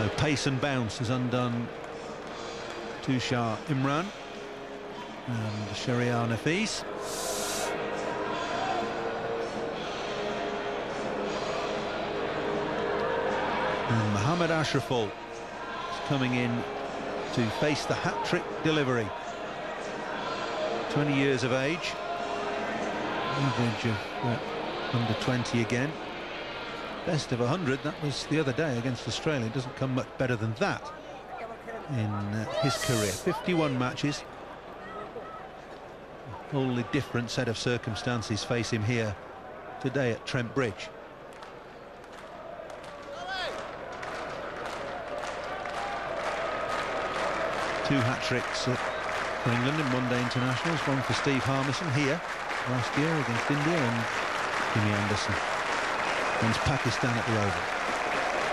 So pace and bounce has undone Tushar Imran and Shahriar Nafees. And Mohammad Ashraful is coming in to face the hat-trick delivery. 20 years of age, average of under 20 again. Best of 100, that was the other day against Australia. It doesn't come much better than that in his career. 51 matches. A wholly different set of circumstances face him here today at Trent Bridge. Two hat-tricks for England in one-day internationals, one for Steve Harmison here last year against India, and Jimmy Anderson against Pakistan at the Oval.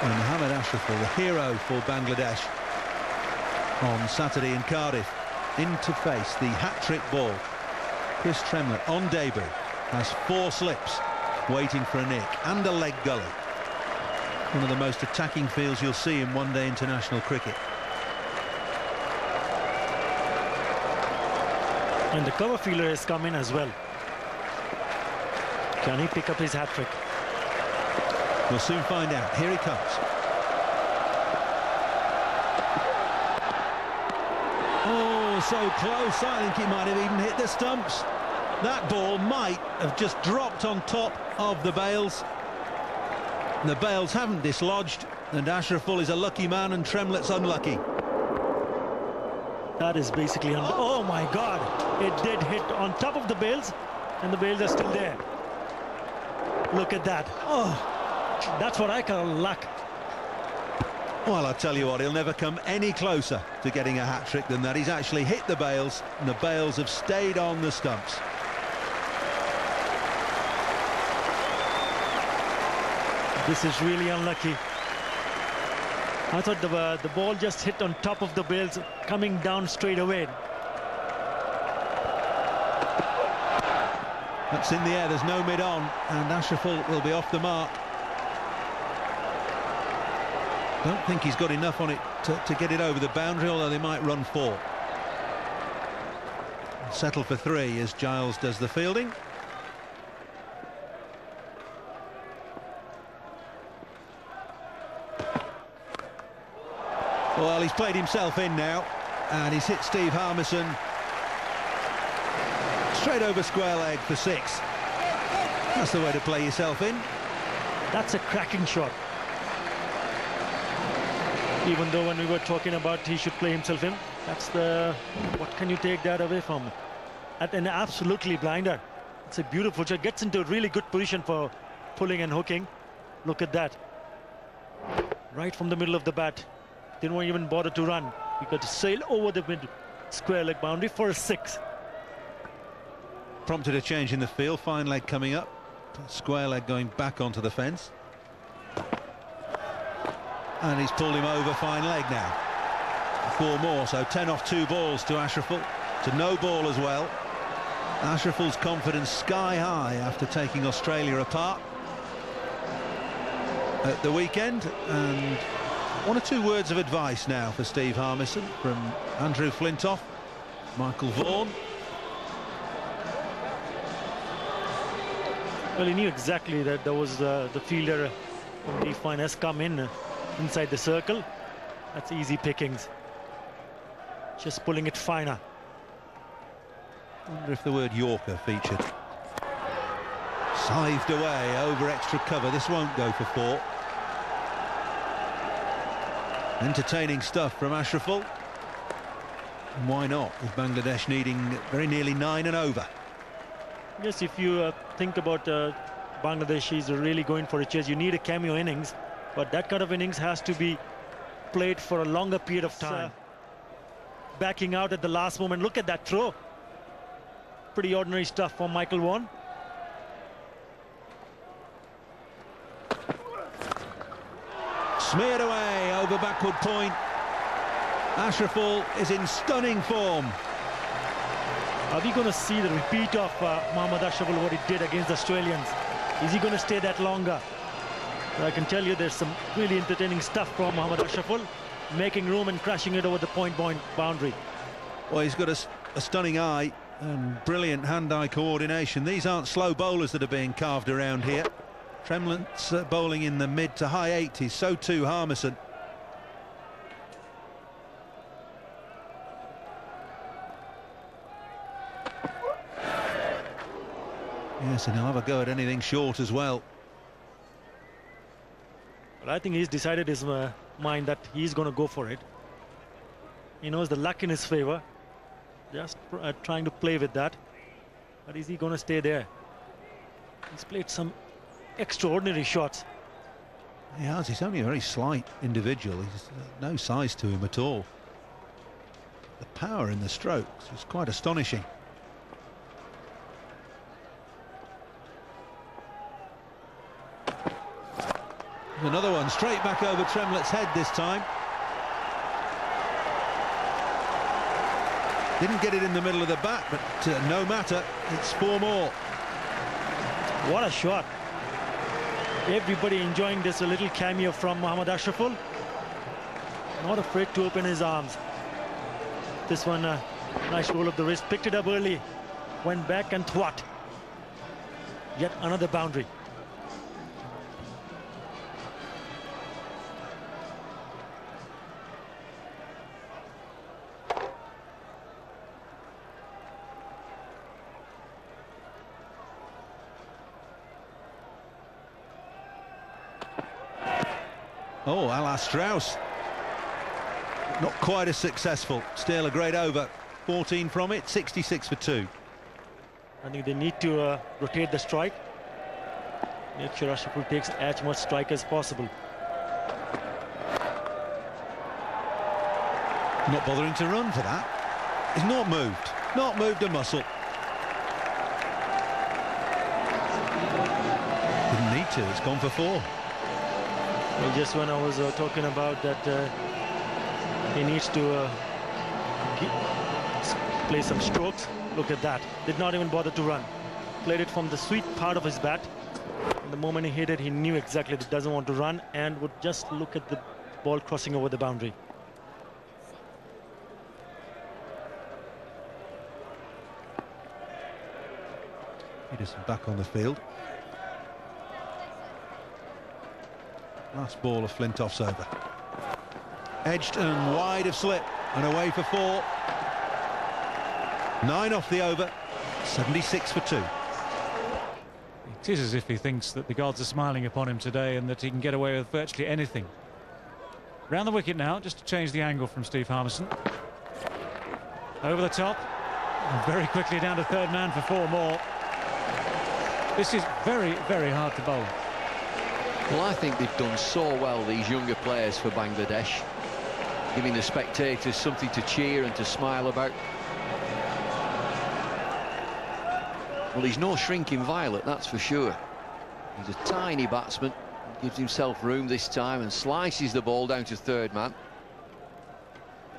And Mohammad Ashraful, the hero for Bangladesh on Saturday in Cardiff, in to face the hat-trick ball. Chris Tremlett on debut has 4 slips waiting for a nick and a leg gully. One of the most attacking fields you'll see in one-day international cricket. And the cover fielder has come in as well. Can he pick up his hat-trick? We'll soon find out. Here he comes. Oh, so close. I think he might have even hit the stumps. That ball might have just dropped on top of the bails. The bails haven't dislodged, and Ashraful is a lucky man and Tremlett's unlucky. That is basically... Oh, my God. It did hit on top of the bails, and the bails are still there. Look at that. Oh, that's what I call luck. Well, I'll tell you what, he'll never come any closer to getting a hat-trick than that. He's actually hit the bails, and the bails have stayed on the stumps. This is really unlucky. I thought the ball just hit on top of the bails, coming down straight away. That's in the air, there's no mid-on, and Ashraful will be off the mark. Don't think he's got enough on it to get it over the boundary, although they might run 4. Settle for 3 as Giles does the fielding. Well, he's played himself in now, and he's hit Steve Harmison straight over square leg for 6. That's the way to play yourself in. That's a cracking shot. Even though when we were talking about he should play himself in, that's the... What can you take that away from? At an absolutely blinder. It's a beautiful shot. Gets into a really good position for pulling and hooking. Look at that. Right from the middle of the bat. Didn't even bother to run. He got to sail over the mid square leg boundary for a 6. Prompted a change in the field. Fine leg coming up. Square leg going back onto the fence. And he's pulled him over. Fine leg now. 4 more, so 10 off 2 balls to Ashraful. To no ball as well. Ashraful's confidence sky high after taking Australia apart at the weekend. And 1 or 2 words of advice now for Steve Harmison from Andrew Flintoff, Michael Vaughan. Well, he knew exactly that there was the fielder from the fine has come in inside the circle. That's easy pickings. Just pulling it finer. I wonder if the word Yorker featured. Scythed away over extra cover. This won't go for 4. Entertaining stuff from Ashraful. And why not, with Bangladesh needing very nearly 9 and over. Yes, if you think about Bangladeshis are really going for a chase, you need a cameo innings, but that kind of innings has to be played for a longer period of time. Backing out at the last moment. Look at that throw. Pretty ordinary stuff from Michael Vaughan. Smeared away over backward point. Ashraful is in stunning form. Are we going to see the repeat of Mohammad Ashraful, what he did against the Australians? Is he going to stay that longer? But I can tell you there's some really entertaining stuff from Mohammad Ashraful, making room and crashing it over the point boundary. Well, he's got a stunning eye and brilliant hand-eye coordination. These aren't slow bowlers that are being carved around here. Tremlett's bowling in the mid to high 80s, so too Harmison. Yes, and he'll have a go at anything short as well. But I think he's decided his mind that he's going to go for it. He knows the luck in his favor. Just trying to play with that. But is he going to stay there? He's played some extraordinary shots. He has. He's only a very slight individual. He's no size to him at all. The power in the strokes is quite astonishing. Another one straight back over Tremlett's head this time. Didn't get it in the middle of the bat, but no matter, it's 4 more. What a shot. Everybody enjoying this, a little cameo from Mohammad Ashraful. Not afraid to open his arms. This one, nice roll of the wrist, picked it up early, went back and thwart. Yet another boundary. Oh, a la Strauss. Not quite as successful. Still a great over. 14 from it, 66 for 2. I think they need to rotate the strike. Make sure Ashraful takes as much strike as possible. Not bothering to run for that. He's not moved. Not moved a muscle. Didn't need to. It's gone for 4. Well, just when I was talking about that, he needs to play some strokes. Look at that. Did not even bother to run. Played it from the sweet part of his bat. And the moment he hit it, he knew exactly that he doesn't want to run and would just look at the ball crossing over the boundary. Peterson back on the field. Last ball of Flintoff's over. Edged and wide of slip and away for 4. 9 off the over, 76 for 2. It is as if he thinks that the gods are smiling upon him today and that he can get away with virtually anything. Round the wicket now, just to change the angle from Steve Harmison. Over the top, and very quickly down to third man for 4 more. This is very, very hard to bowl. Well, I think they've done so well, these younger players for Bangladesh, giving the spectators something to cheer and to smile about. Well, he's no shrinking violet, that's for sure. He's a tiny batsman, gives himself room this time and slices the ball down to third man.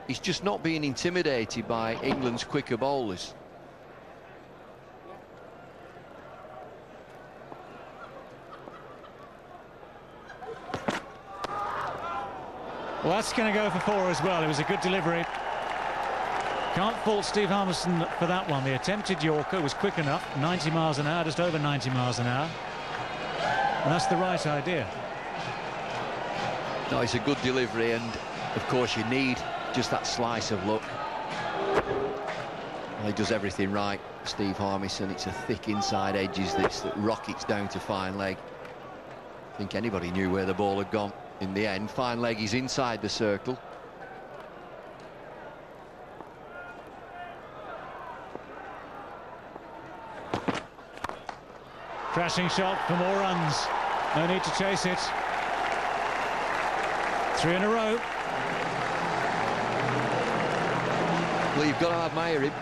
He's just not being intimidated by England's quicker bowlers. Well, that's going to go for 4 as well. It was a good delivery. Can't fault Steve Harmison for that one. The attempted Yorker was quick enough, 90 miles an hour, just over 90 miles an hour. And that's the right idea. No, it's a good delivery, and of course you need just that slice of luck. Well, he does everything right, Steve Harmison. It's a thick inside edges this that rockets down to fine leg. I think anybody knew where the ball had gone. In the end, fine leg is inside the circle. Crashing shot for more runs. No need to chase it. 3 in a row. Well, you've got to admire him.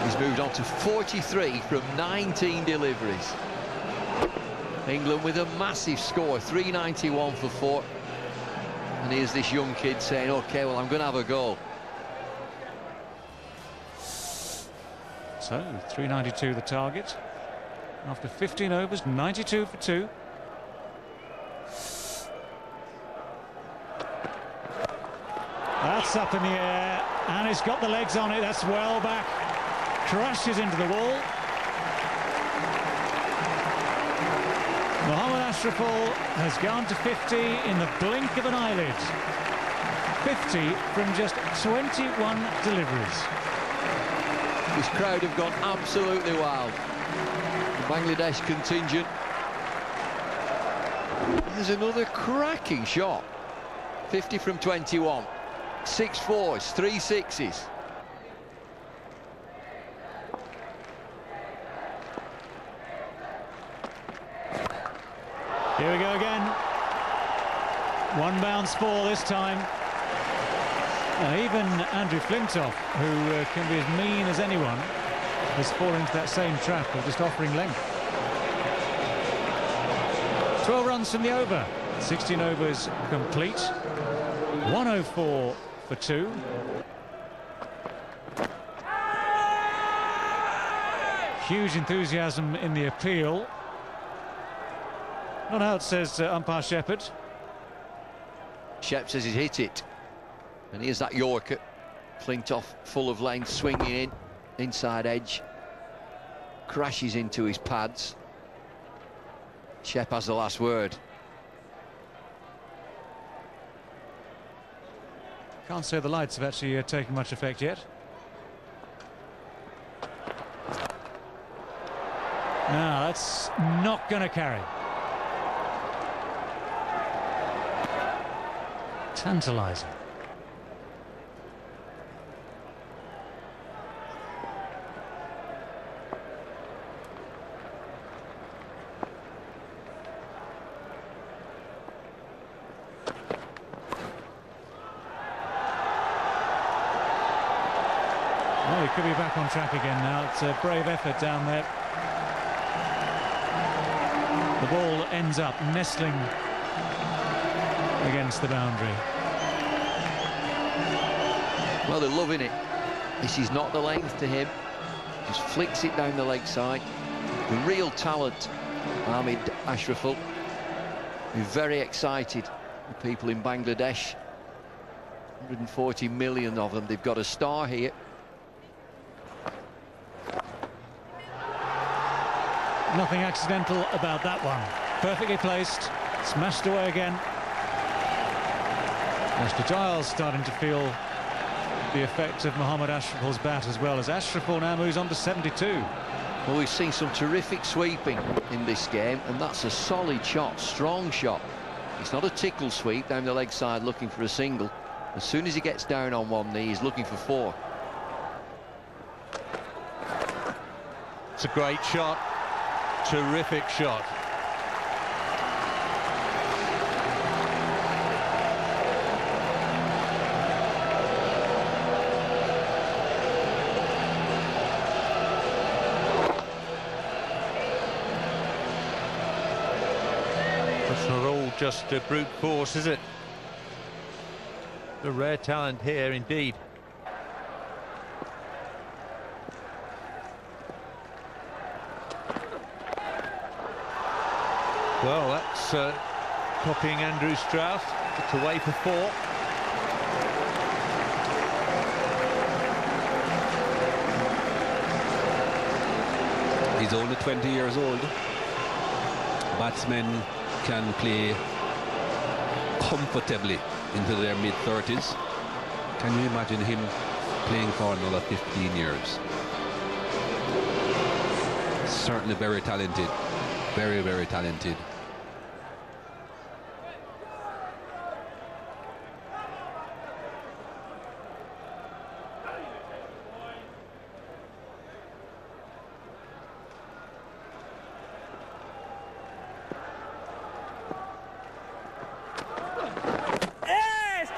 He's moved on to 43 from 19 deliveries. England with a massive score, 391 for 4. And here's this young kid saying, OK, well, I'm going to have a go. So, 392 the target. After 15 overs, 92 for 2. That's up in the air, and it's got the legs on it. That's well back. Crashes into the wall. Mohammad Ashraful has gone to 50 in the blink of an eyelid. 50 from just 21 deliveries. This crowd have gone absolutely wild. The Bangladesh contingent. There's another cracking shot. 50 from 21. 6 fours, 3 sixes. Here we go again. One bounce ball this time. Even Andrew Flintoff, who can be as mean as anyone, has fallen into that same trap of just offering length. 12 runs from the over. 16 overs complete. 104 for 2. Huge enthusiasm in the appeal. Not out, says umpire Shepherd. Shep says he's hit it. And here's that Yorker. Flintoff full of length, swinging in. Inside edge. Crashes into his pads. Shep has the last word. Can't say the lights have actually taken much effect yet. No, that's not going to carry. Tantalising. Well, he could be back on track again now. It's a brave effort down there. The ball ends up nestling against the boundary. Well, they're loving it. This is not the length to him. Just flicks it down the leg side. The real talent, Ahmed Ashraful. We're very excited. The people in Bangladesh, 140 million of them. They've got a star here. Nothing accidental about that one. Perfectly placed. Smashed away again. Mr. Giles starting to feel the effect of Mohammad Ashraful's bat as well, as Ashraful now moves on to 72. Well, we've seen some terrific sweeping in this game, and that's a solid shot, strong shot. It's not a tickle sweep down the leg side looking for a single. As soon as he gets down on one knee, he's looking for 4. It's a great shot. Terrific shot. It's not all just brute force, is it? A rare talent here indeed. Well, that's copying Andrew Strauss. It's away for 4. He's only 20 years old. Batsmen can play comfortably into their mid-30s. Can you imagine him playing for another 15 years? Certainly very talented. Very, very talented.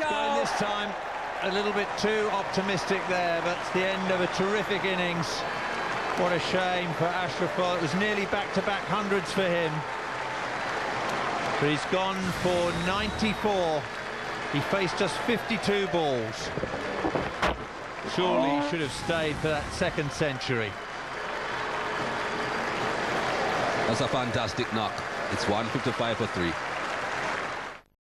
Going this time a little bit too optimistic there, but it's the end of a terrific innings. What a shame for Ashraful. It was nearly back-to-back hundreds for him. But he's gone for 94. He faced just 52 balls. Surely he should have stayed for that second century. That's a fantastic knock. It's 155 for 3.